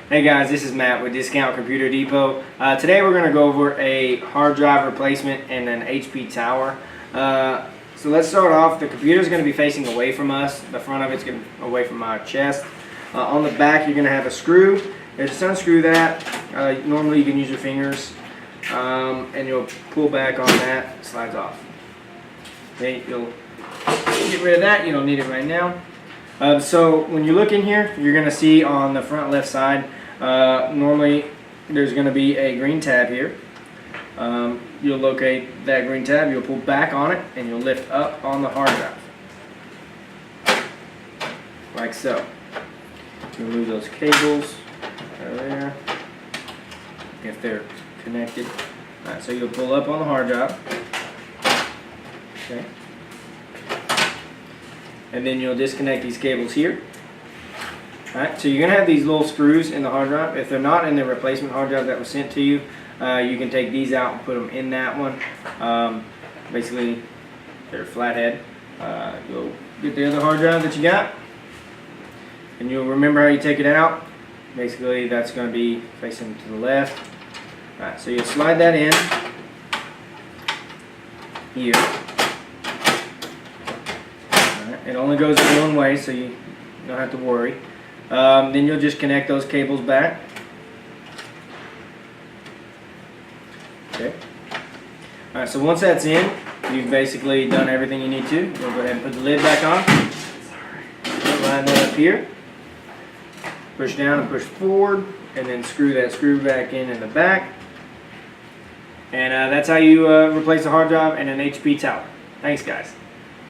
Hey guys, this is Matt with Discount Computer Depot. Today we're going to go over a hard drive replacement and an HP tower. So let's start off. The computer is going to be facing away from us. The front of it's going to be away from our chest. On the back you're going to have a screw. Just unscrew that. Normally you can use your fingers and you'll pull back on that. It slides off. Okay, you'll get rid of that. You don't need it right now. So when you look in here, you're going to see on the front left side, normally there's going to be a green tab here. You'll locate that green tab, you'll pull back on it, and you'll lift up on the hard drive. Like so. Remove those cables right there, if they're connected. Alright, so you'll pull up on the hard drive. Okay. And then you'll disconnect these cables here. Alright, so you're going to have these little screws in the hard drive. If they're not in the replacement hard drive that was sent to you, you can take these out and put them in that one. Basically, they're flathead. You'll get the other hard drive that you got, and you'll remember how you take it out. Basically, that's going to be facing to the left. Alright, so you'll slide that in here. It only goes in one way, so you don't have to worry. Then you'll just connect those cables back. Okay. Alright, so once that's in, you've basically done everything you need to. You'll go ahead and put the lid back on. Line that up here. Push down and push forward, and then screw that screw back in the back. And that's how you replace a hard drive and an HP tower. Thanks, guys.